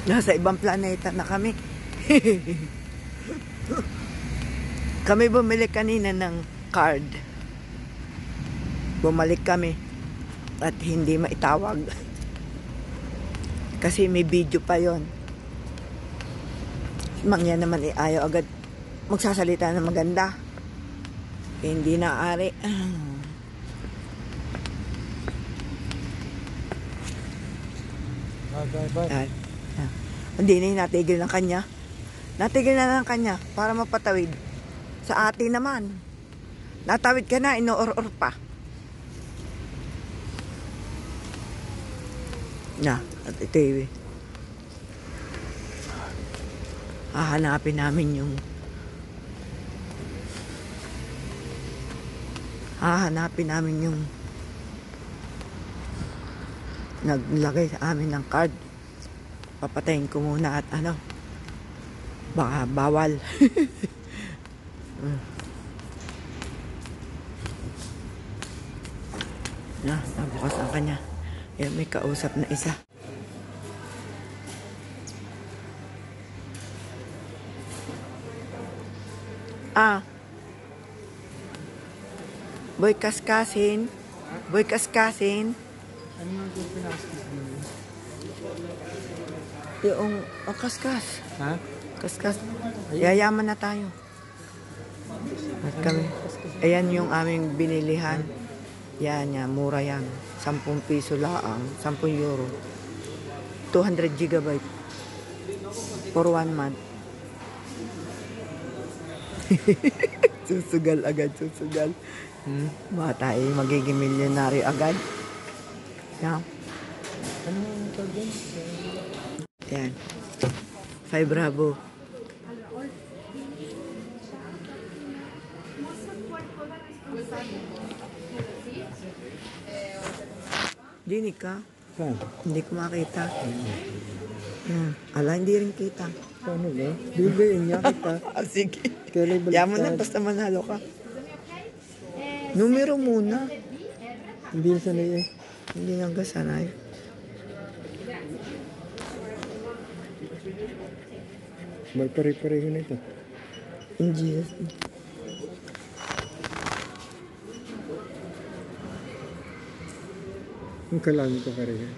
Nasa ibang planeta na kami. Kami bumili kanina ng card. Bumalik kami at hindi maitawag. Kasi may video pa yon. Mangya naman ayaw agad magsasalita na maganda. Hindi na ari. Bye. Hindi na natigil ng kanya. Natigil na ng kanya para mapatawid. Sa atin naman. Natawid ka na, ino-or-or pa. Na, at ito eh. Hahanapin namin yung naglagay sa amin ng card. Papatayin ko muna at baka bawal. Nabukas ang kanya. Yan, may kausap na isa. Boy kaskasin. Ano nga yung pinaskas din? Yung kaskas. Ha? Kaskas. Yayaman na tayo. At kami. Ayan yung aming binilihan. Yan, mura yan. 10 piso laang. 10 euro. 200 gigabyte. For 1 month. Susugal agad. Baka tayo magiging milyonaryo agad. Yan. Ano yung tawag? Yan. 5 Bravo. Dinig ka? Saan? Hindi ko makita. Ala, hindi rin kita. Paano ba? Bibiin niya kita. Sige. Yaman na, basta manalo ka. Numero muna. Hindi na sanay eh. Hindi nang kasanay. May pare-pareho na ito. Hindi. Ang kalami ko pareho.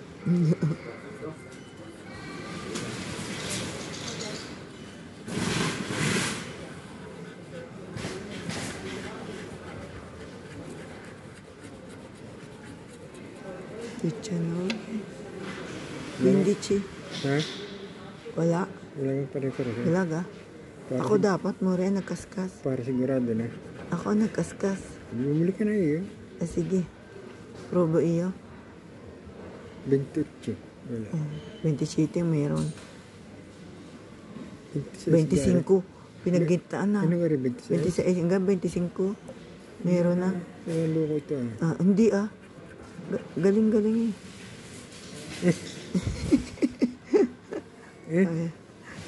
Channel. Hindi chi. Ha? Wala. Wala yung pare-pareho. Wala ga. Ako dapat mo rin nagkaskas. Para sigurado na. Ako nagkaskas. Bumili ka na iyo. Sige. Probo iyo. 28. Wala. 27 meron. 26. 25. Pinagkitaan na. Ano nga rin 26? 26 hanggang 25. Meron na. Ang loko ito Hindi galing-galing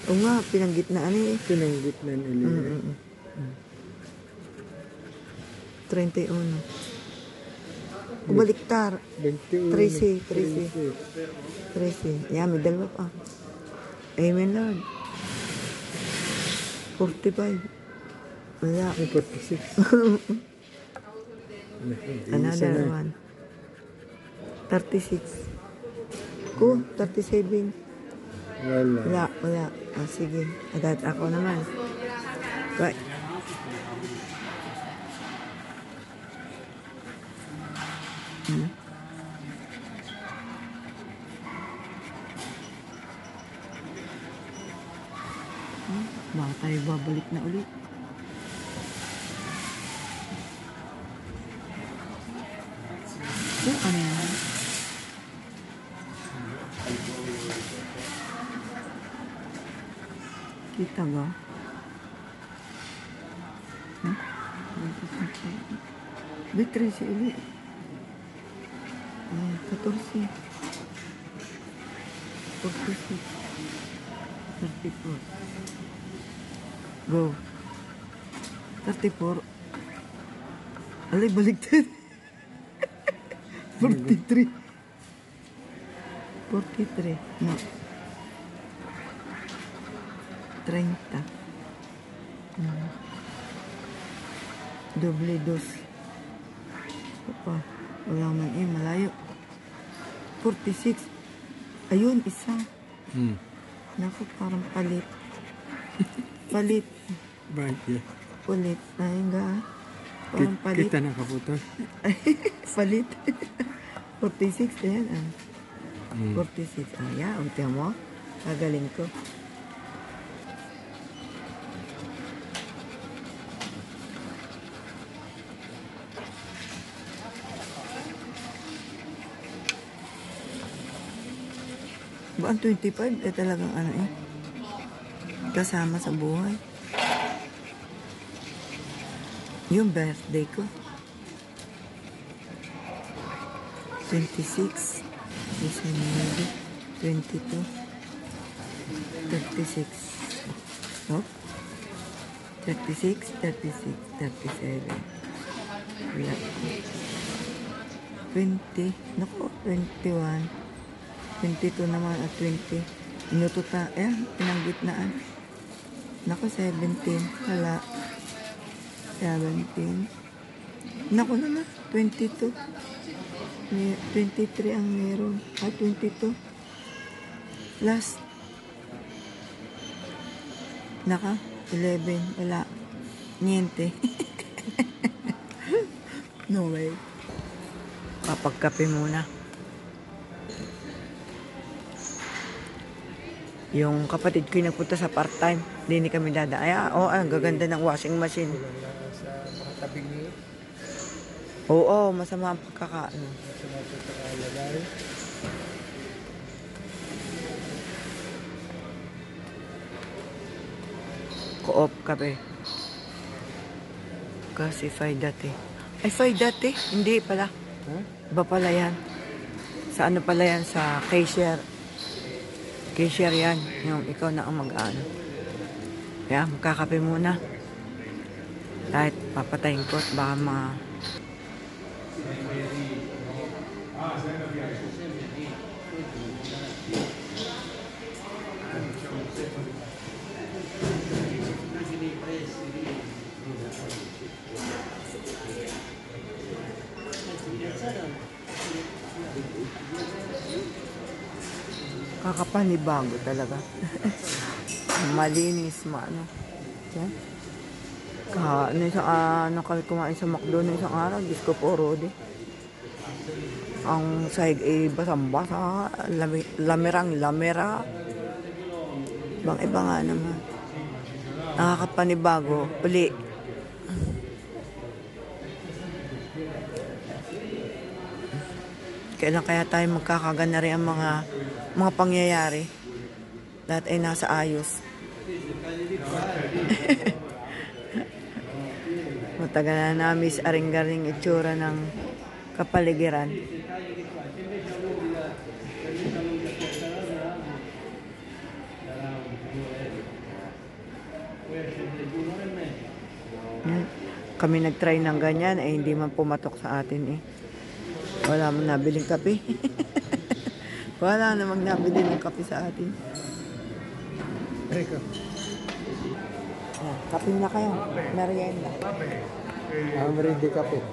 Oo nga, pinanggitnaan eh. Pinanggitnaan ulit. 31. Kubaliktar. 21. 13. Yan, may dalawa pa. Amen, Lord. 45. Wala. 46. Another one. 36. 37. Wala. Sige. Adat ako naman. Right. Baka tayo babalik na ulit. Ano yan? Kita ba? Betray si ulit. 14. 46. 34. Go. 34. Alay, baliktad. 43. 43. No. 30. Doble dos. Pa. Wala man malayo. 46. Ayun, isa. Naku, parang palit. Palit. Right, yeah. Ulit. Ay, nga. Parang palit. Kita nakaputol. Palit. 46. Ayan, 46. Ayan, unti mo. Kagaling ko. Ba, ang 25, talagang kasama sa buhay. Yung birthday ko. 26, 19, 22, 36. Oh? 36, 36, 37. Wala. 20. Naku, 21. 22 naman at 20. Inututa. Ayan, pinanggitnaan. Naku, 17. Wala. 17. Naku naman, 22. 23 ang meron. 22. Last. Naka, 11. Wala. Niente. No way. Papagkape muna. Yung kapatid ko yung nagpunta sa part-time. Hindi kami dada. Ay, ang gaganda ng washing machine. Sa mga tabing niyo. Oo, masama ang pagkakaano. Sa mga pagkakalagay. Co-op kape. Kasi 5 dati. Ay, 5 dati? Hindi pala. Ha? Iba pala yan. Sa ano pala yan? Sa cashier. Cashier yan. Yung ikaw na ang mag-ano. Kaya, magkakape muna. Kahit papatayin ko at baka kakapanibago talaga. Malinis, ano. Yan. Kami kumain sa McDo na isang araw, Diyos ko po, Rodi. Ang sahig ay basang-basa, lamera. Bang iba nga naman. Nakakapanibago, uli. Kailan kaya tayo magkakagana rin ang mga pangyayari? Lahat ay nasa ayos. Matagal na na-miss aring-garing itsura ng kapaligiran. Yan. Kami nag-try ng ganyan, hindi man pumatok sa atin Wala man nabiling kape. Wala namang nabili ng kape sa atin. Eka. Kape na kayo. Merienda. Merienda kape.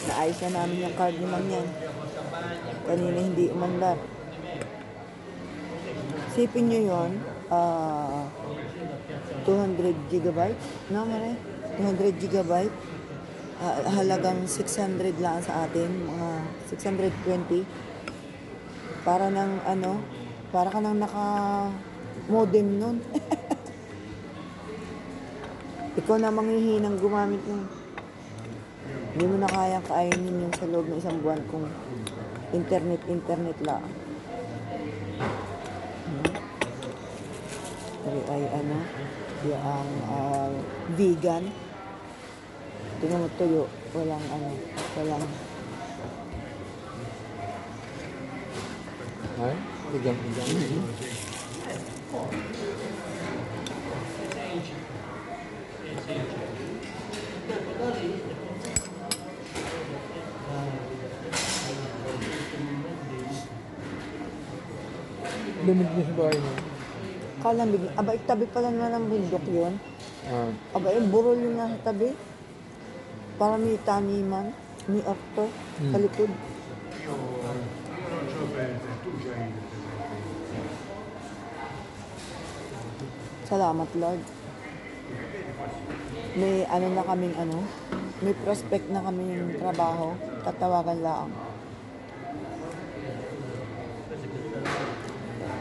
Naayos na namin yung card naman yan. Kanina hindi umandar. Sipin nyo yun, 200 gigabyte? No, Mare? 200 gigabyte? Halagang 600 lang sa atin, mga 620. Para ka nang naka-modem nun. Ikaw na manghihinang gumamit nun. Hindi mo na kayang kainin yung sa loob ng isang buwan kung internet lang. Ay yung vegan. Tingnan mo tuyo, walang Ay, igang. Limit niyo sa bahay niyo. Kalamig. Aba, tabi pala naman ng bundok yun. Ah, Aba, burol yung nasa tabi. Para may taniman, may okto, sa likod. Salamat, Lord. May ano na kaming may prospect na kaming trabaho. Tatawagan lang.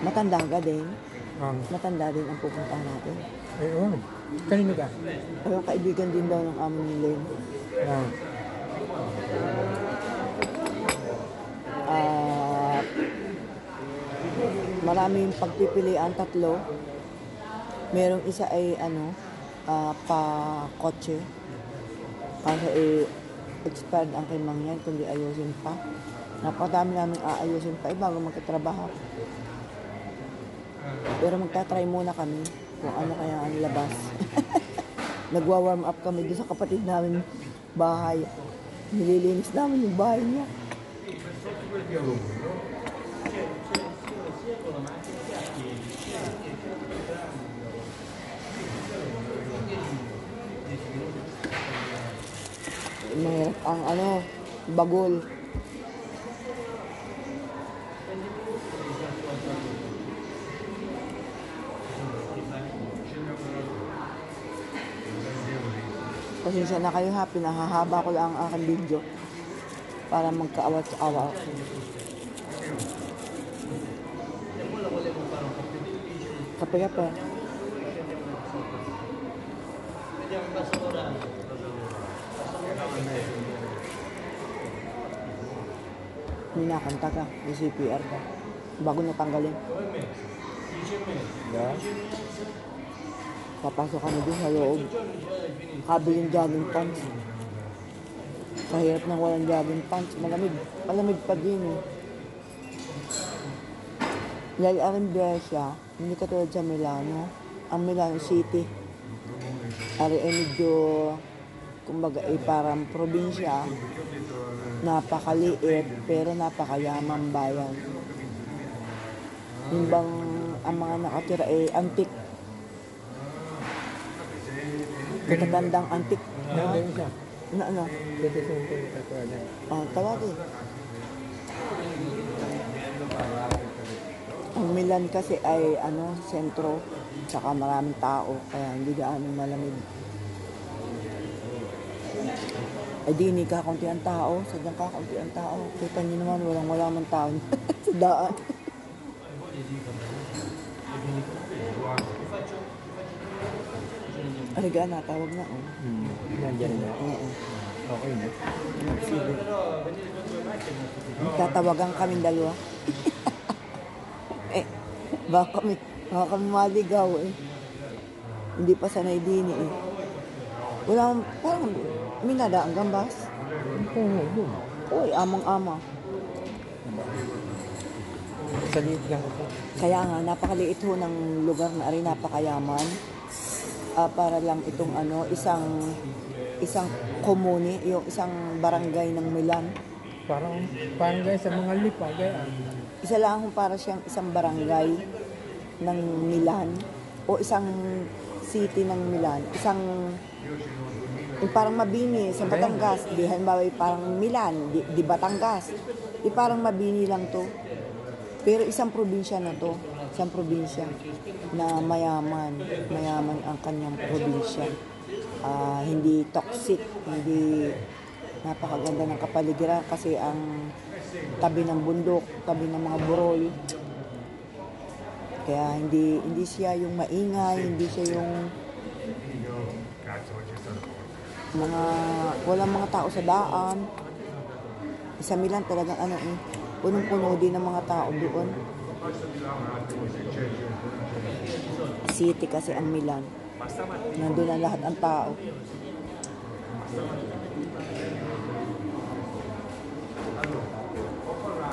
Matanda ka din. Matanda din ang pupuntahan natin. ay, oo. Kanino ka? Pero kaibigan din daw ng amo ni Len. Ah, Maraming pagpipilian, 3. Merong isa ay pa kotse. Kasi expired ang kimang yan, kundi ayusin pa. Napakadami namin aayusin pa bago magkatrabaho. Pero magta-try muna kami kung ano kaya ang labas. Nagwa-warm up kami doon sa kapatid namin bahay. Nililinis namin yung bahay niya. Mahirap ang bagol. Pasensya na kayo ha, pinahahaba ko lang ang aking video para magkaawat-awat. Kape-kape. Minakanta ka, may CPR ka. Bago natanggalin. yeah. Papasok kami doon sa loob. Kabiling jogging pants. Kahirap nang walang jogging pants. Malamig. Malamig pa din eh. Dahil ang Brescia, hindi katulad sa Milano. Ang Milano City. Ari ay medyo, kumbaga parang probinsya. Napakaliit, pero napakayamang bayan. Yung bang ang mga nakatira ay antik. Katandang antik. Nandiyan siya. Ano? Dito sa mga tatawagan. Tawagin. Ang Milan kasi ay sentro, saka maraming tao, kaya hindi gaano malamig. Ay di ni kakaunti ang tao, sadyang kakaunti ang tao. Kita niyo naman, wala man tao sa daan. Ariga na, tawag na. Nandiyan na. Oo. Okay na. Sige. Tatawagan kaming dalawa. Baka kami maligaw eh. Hindi pa sanay din eh. Wala, parang minada ang gambas. Oo. Uy, amang-ama. Sa liit lang ako. Kaya nga, napakaliit ho ng lugar na rin, napakayaman. Para lang itong isang komune, yung isang barangay ng Milan. Parang guys, sa mga lipa, gaya. Isa lang kung para siyang isang barangay ng Milan o isang city ng Milan. Parang Mabini sa Batangas. Di halimbawa parang Milan, di Batangas. Parang Mabini lang to. Pero isang probinsya na to. Isang probinsya na mayaman. Mayaman ang kanyang probinsya. Hindi toxic, hindi napakaganda ng kapaligiran kasi ang tabi ng bundok, tabi ng mga burol. Kaya hindi siya yung maingay, hindi siya yung walang mga tao sa daan. Sa Milan talagang punong-puno din ng mga tao doon. City kasi ang Milan. Nandun ang lahat ang tao.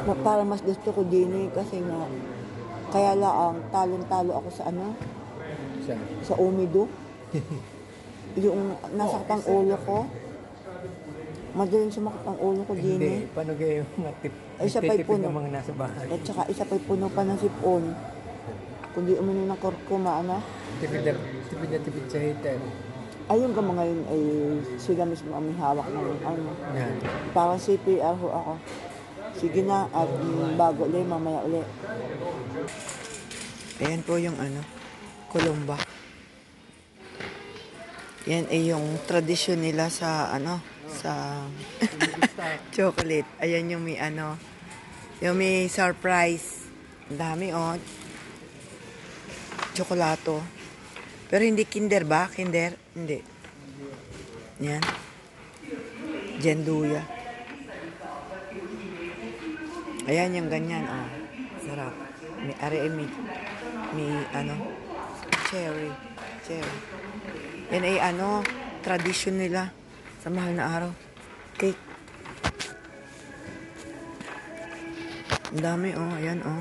Parang mas gusto ko din kasi nga kaya lang talong-talo ako sa sa umido. Yung nasaktan ulo ko. Madaling sumakit ang ulo ko din. Hindi, paano kayo mga tip? Ay, isa pa'y puno. Ng mga nasa bahay. At saka isa pa'y puno pa ng sipon. Kundi umano ng kurkuma, ano? Tipid na tipid sa heater. Ayun ka mga yun, ay sila mismo ang may hawak ng ano. Yan. Parang CPR ho ako. Sige na, at bago ulit, mamaya ulit. Ayan po yung ano, Columba. Yan ay yung tradisyon nila sa ano, sa chocolate. Ayan yung may ano, yung may surprise. Ang dami oh. Tsokolato. Pero hindi Kinder ba? Kinder? Hindi. Yan. Jenduya. Ayan yung ganyan, oh. Sarap. May may ano, cherry. Yan ay ano, tradisyon nila sa mahal na araw. Cake. Ang dami, oh. Ayan, oh.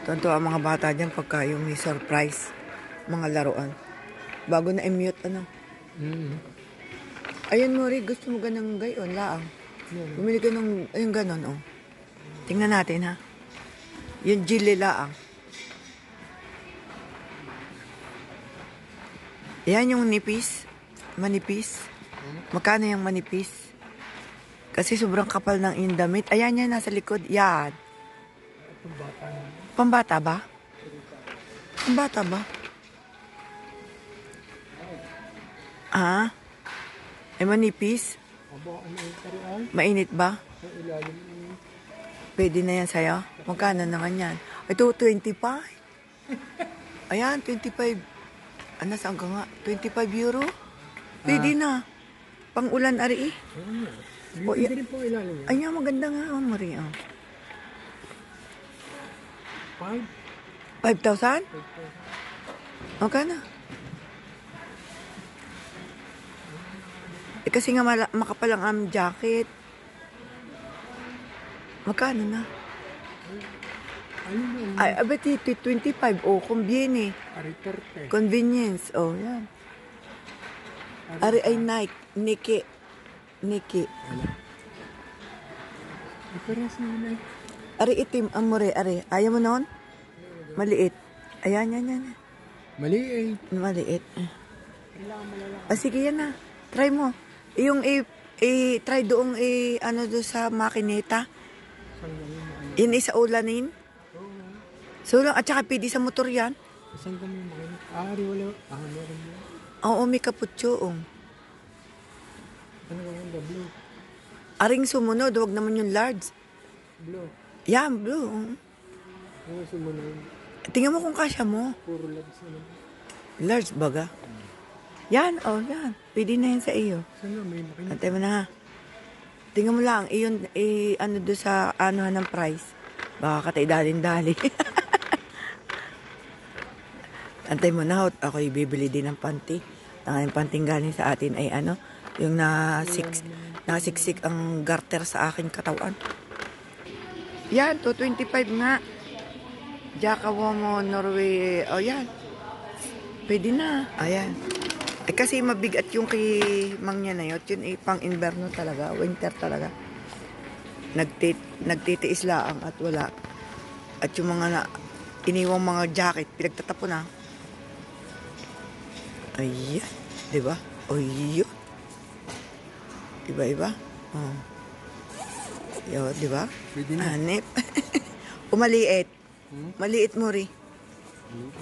Tonto ang mga bata dyan pagka yung may surprise. Mga laruan. Bago na i-mute, ano. Ayan, Mori, gusto mo ganang gayon, laang. Bumili ka ng, ayun, ganon, oh. Tingnan natin, ha. Yung jili laang. Yan yung nipis. Manipis. Magkano yung manipis? Kasi sobrang kapal ng indamit. Ayan yan, nasa likod. Yan. Pambata ba? Pambata ba? Ah? Ay manipis? Mainit ba? Pwede na yan sa'yo? Magkano naman yan? Ito, 25. Ayan, 25. Ano, saan ka nga? 25 euro? Pwede na. Pang-ulan, ari eh. Pwede rin po ilalim yan. Ay, nga, maganda nga. Oh, Marie, oh. 5,000? Magkano? Eh, kasi nga makapal ang aming jacket. Magkano na? Ano na? Ay, abet 25. Oh, convenient. Ariterte. Convenience. Oh, yan. Ari ay Nike. Iparas na. Ari itim, amore, ari. Ayaw mo noon? Maliit. Ayan, yan. Mali eh. Maliit. Ah, sige yan na. Try mo. Yung try doong ano doon sa makineta. Yan sa ulanin. So lang, at saka pwede sa motor yan. Saan kami makinig? Ari wala. Meron mo. Oo, may kaputsoong. Ano ba yung blue? Aring sumunod, huwag naman yung large. Blue. Yan, blue. Ano sumunod? Tingnan mo kung kasya mo. Puro labs naman. Large baga. Yan, oh, yan. Pwede na yan sa iyo. Saan nga may makinig? Antay mo na ha. Tingnan mo lang, iyon, ano doon sa ano ng price. Baka katay dalin-dali. Antay mo na, ako'y bibili din ng panty. Ang panting galing sa atin ay ano, yung nasiksik ang garter sa aking katawan. Yan, 225 nga. Jakawomo, Norway. O yan. Pwede na. Ayan. Eh kasi mabigat yung kay Mangya na yun. Yun pang inverno talaga. Winter talaga. Nagtitiis lang at wala. At yung mga iniwang mga jacket, pinagtatapon na. Ayan. Diba? O yun. Iba-iba. Oh. Yo, diba? Pwede na. Hanip. Umaliit. Maliit mo rin.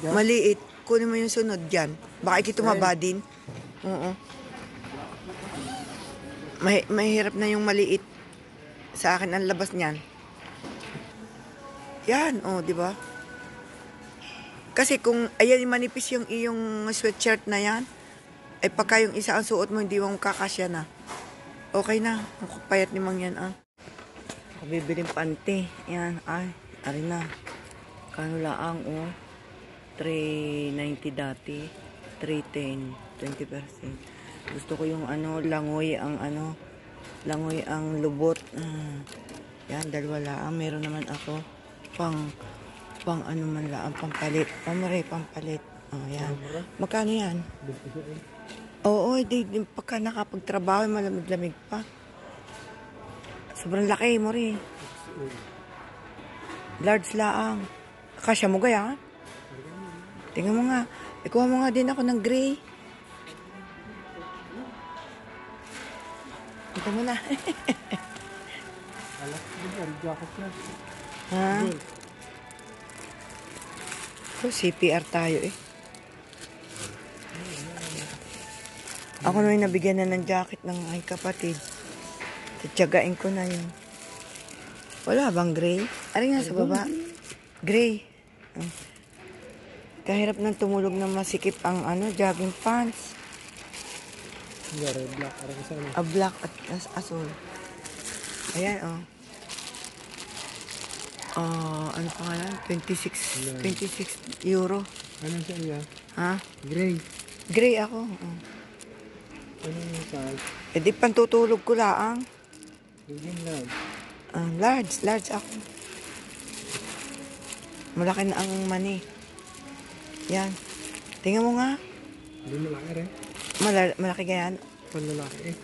Maliit. Kunin mo yung sunod dyan. Baka ikitumaba din. Oo. Mahirap na yung maliit. Sa akin ang labas niyan. Yan, oh, di ba? Kasi kung ayan manipis yung iyong sweatshirt na yan, ay pagka yung isa ang suot mo, hindi mo kakasya na. Okay na. Ang kapayat ni Mang yan, ah. Ako bibiling panty. Yan, ay. Ari na. Kano laang, oh. 390 dati. 310. 20%. Gusto ko yung ano, langoy ang lubot. Yan, dalawa laang. Meron naman ako pang ano man laang, pampalit. Pampalit. Oh, yan. Magkano yan? Oo, pagka nakapagtrabaho, malamig-lamig pa. Sobrang laki mo rin. Large laang. Kasya mo gaya? Tingnan mo nga. Ikuha mo nga din ako ng gray. Ito mo na. Alas, jacket na. Ha? So, CPR tayo eh. Ako naman nabigyan na ng jacket ng ay kapatid. Tiyagain ko na yun. Wala bang gray? Ano nga sa baba? Gray. Kahirap nang tumulog na masikip ang jogging pants. Red, black. Arang isa na. A black at asul. Ayan, oh. Ano pa nga yan? 26 euro. Anong siya niya? Ha? Gray. Gray ako. Oh. Anong size? E di pantutulog ko laang. Medium large. Large ako. Malaki na ang mani. Yan. Tingnan mo nga. Hindi malaki rin. Malaki gayan. Panlalaki eh.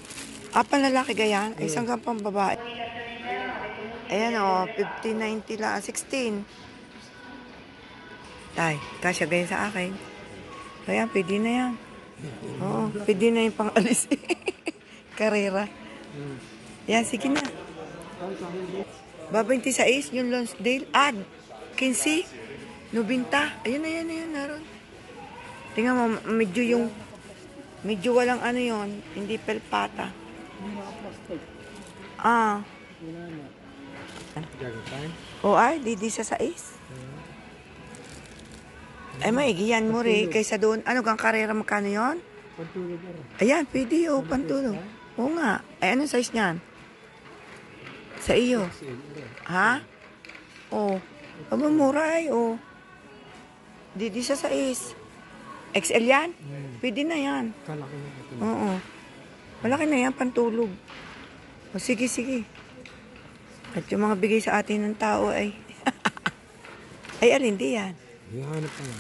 Panlalaki gayan? Ay, isang pang babae. Ayan o, 50-90 lang. 16. Tay, kasya gayan sa akin. Kaya, pwede na yan. Oo, pwede na yung pang-alis. Karera. Yan, sige na. Ba 26, yung Lonsdale. 15. 90. Ayun na yan, naroon. Tingnan mo, medyo walang yon, hindi pelpata. Wala na. Jacket time? Ay, di sa 6. Ay, maigiyan mo rin. Kaysa doon, kang karera, magkano yon? Pantulog rin. Ayan, pwede, pantulog. Oo nga. Ay, anong size niyan? Sa iyo. Ha? Aba, mura ay, Di sa 6. XL yan? Pwede na yan. Kalaki na ito. Oo. Malaki na yan, pantulog. Sige. At yung mga bigay sa atin ng tao ay... ay, alin, di yan. Hihanap pa nga.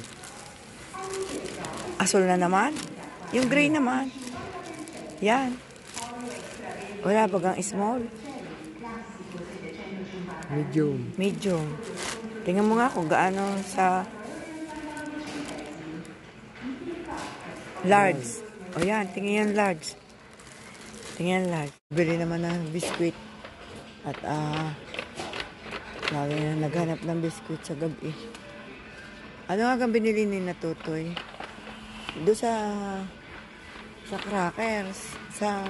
Asul na naman. Yung gray naman. Yan. Wala bagang small. Medium. Tingnan mo nga kung gaano sa... large. Yan, tingnan yan large. Bili naman ng biskuit. At lagi na naghanap ng biskuit sa gabi. Ano nga kang binili ni Natutoy? Doon sa crackers, sa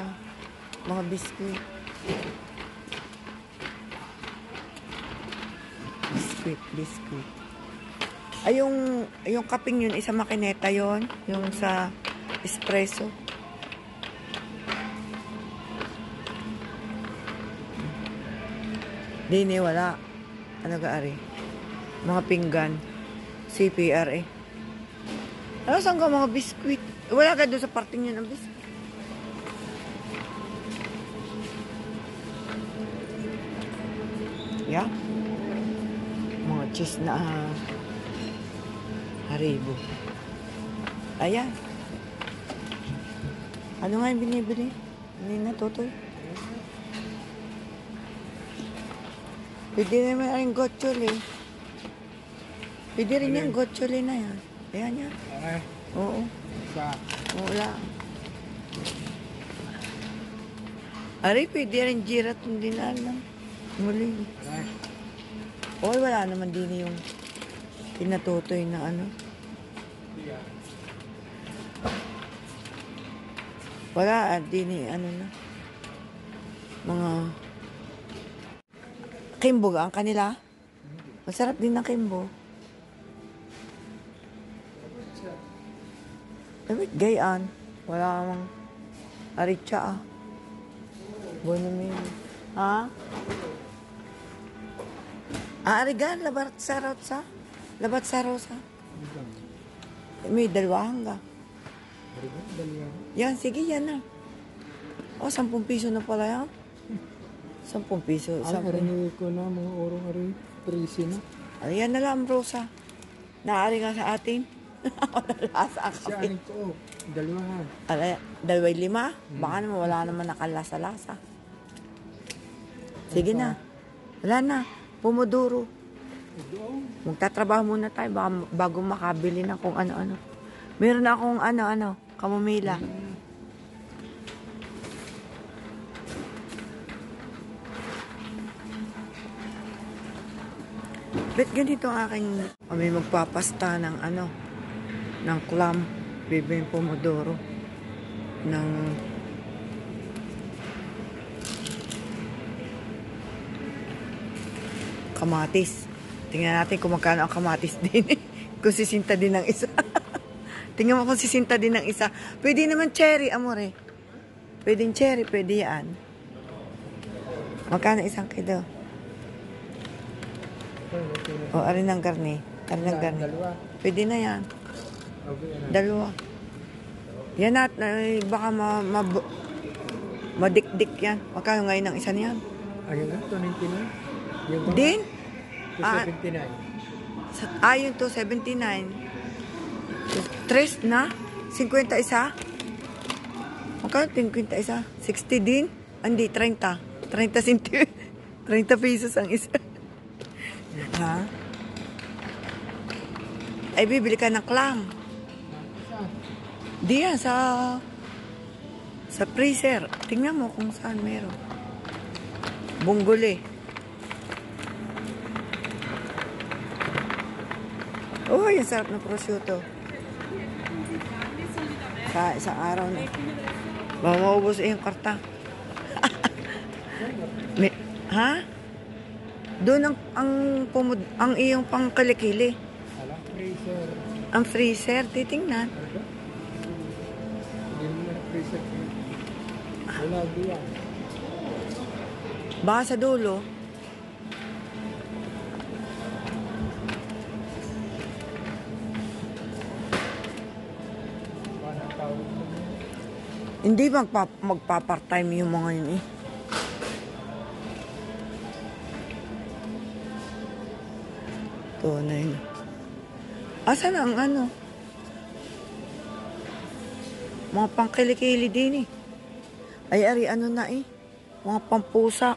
mga biskuit. Biskuit. Ay, yung kaping yun, isa makineta yon, yung sa espresso. Dini, wala. Ano gaari? Mga pinggan. CPR eh. Ano saan ka mga biskuit? Wala ka doon sa parting yun ang biskuit. Yeah. Mga cheese na Haribo. Ayan. Ano nga yung binibili? Hindi na, Totoy. Pwede naman rin gotchole. Pwede rin yung gotchole na yan. Ayan yan. Oo. Wala. Ari, pwede rin jirat hindi na alam. Muli. Wala naman din yung pinatutoy na wala, din na. Mga Kimbo ang kanila. Masarap din ng Kimbo. Gayaan. Wala namang aritsa Bonamin. Ha? Arigan, labat sa rosa. May dalawang hangga. Yan, sige, yan na. 10 piso na pala yan. 10 piso. Arinig ko na, mga orong ari. Prisi na. Ayan na lang, rosa. Naari nga sa atin. Lasa Si kami. aning ko, dalawahan. 2.5? Baka naman wala naman nakalasa-lasa. Sige na. Wala na. Pomodoro. Magtatrabaho muna tayo bago makabili ng kung ano-ano. Meron na akong ano-ano, kamomila. Ba't ganito ang aking kami magpapasta ng ano, ng clam, bibing pomodoro, ng kamatis. Tingnan natin kung magkano ang kamatis din. Kung sisinta din ng isa. Tingnan mo kung sisinta din ng isa. Pwede naman cherry, amore. Pwedeng cherry, pwede yan. Magkano isang kilo? O, arin ng garni. Arin ng garni. Dalawa. Pwede na yan. Okay, ano? Dalawa. Yan at, baka madikdik yan. Magkano ngayon ng isa niyan? Ayun nga, 299. Yung bang- Din? 279. Ayun to, 79. Tres na? 51? Magkano 51? 60 din? Hindi, 30. 30 centi. 30 pesos ang isa. Ha? Ay, bibili ka ng clam. Di yan, sa freezer. Tingnan mo kung saan meron. Bungguli. Oh, yung sarap ng prosciutto. Sa isang araw na. Baka maubos yung karta. Ha? Doon ang iyong pangkilikili. Alam, freezer. Ang freezer, titingnan. Hindi mo na freezer. Wala diyan. Baka sa dulo. Paano ang tawag mo? Hindi magpa-part-time yung mga yun eh. Ito na yun. Asan ang ano? Mga pangkilikili din eh. Ay, ari, ano na eh. Mga pampusa.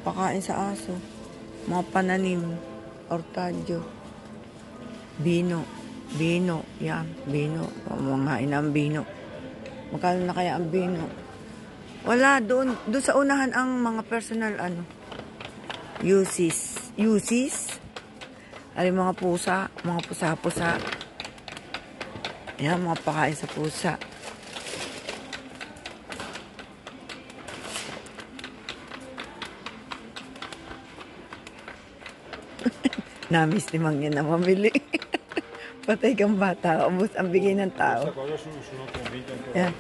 Pakain sa aso. Mga pananim. Ortadyo. Bino. Bino. Yan. Bino. Mga inang bino. Magkano na kaya ang bino? Wala. Doon sa unahan ang mga personal ano. Uses. Ay, mga pusa. Mga pusa-pusa. Yan, mga pakain sa pusa. Namis ni Mang yan na mamili. Patay kang bata. Ubus ang bigay ng tao. Yan.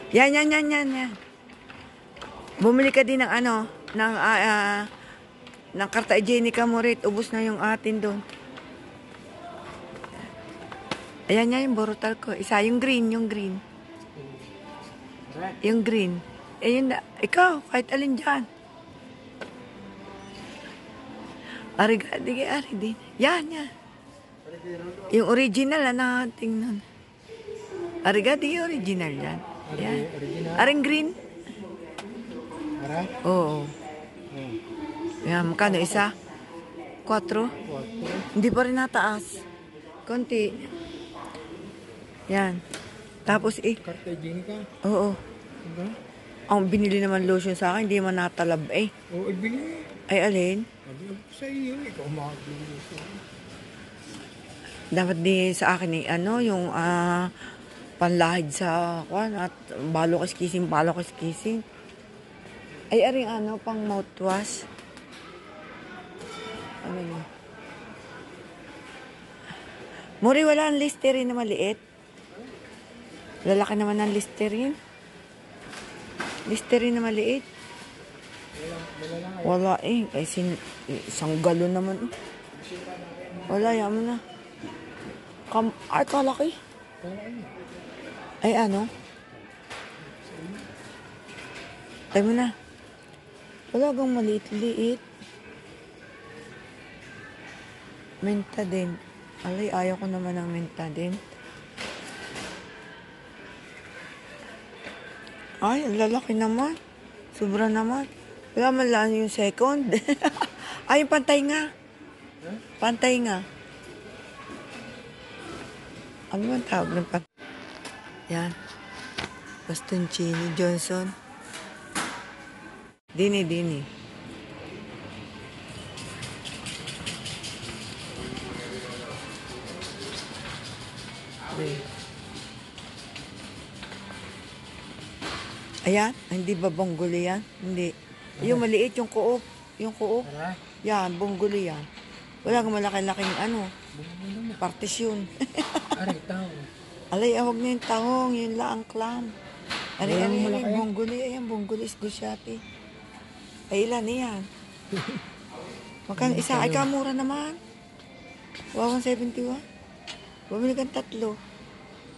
Yan. Bumili ka din ng ano, ng karta higienica mo rin. Ubus na yung atin doon. Ayan yung borutal ko. Isa, yung green. Yung green. Eh, yun na. Ikaw, kahit alin dyan. Ari din. Yan. Yung original, tingnan. Arigadi, original yan. Yan. Aring green. Ara? Oo. Yan, magkano isa? 4. Hindi pa rin nataas. Konti. Yan. Tapos Karta higienica? oo. Diba? Ang binili naman lotion sa akin, hindi man natalab eh. Oo, ibili. Ay, alin? Sabi ko sa iyo, ikaw makakabili sa iyo. Dapat di sa akin eh, ano, yung panlahid sa kwan at balokis kissing. Ay, aring ano, pang mouthwash. Ano yun? Muri, wala ang Listerine na maliit. Lalaki naman ang Listerine. Listerine na maliit. Wala eh. Ay, isang galon naman eh. Wala, yaman na. Ay, kalaki. Ay, ano? Ay mo na. Wala gang maliit-liit. Menta din. Alay, ayaw ko naman ng menta din. Ay, ang lalaki naman. Sobra naman. Wala man lang yung second. Ay, yung pantay nga. Pantay nga. Ano man tawag ng pantay? Yan. Bastoncini Johnson. Dini. Ayan, hindi ba bonggoli yan? Hindi. Yung maliit, yung kuop. Yung kuop. Tara. Yan, bonggoli yan. Wala kang malaki-laking ano, partisyon. Aray, tao. Alay, awag na yung tahong, yun lang ang clam. Walang malaki. Bonggoli. Ayan, bonggoli is gusyati. Ay, ilan yan? Magkano isa? Ay, kamura naman. 171. Bumili kang 3.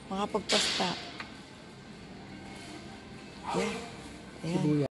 Makapagpasta. Yan. Ayan. Sibuya.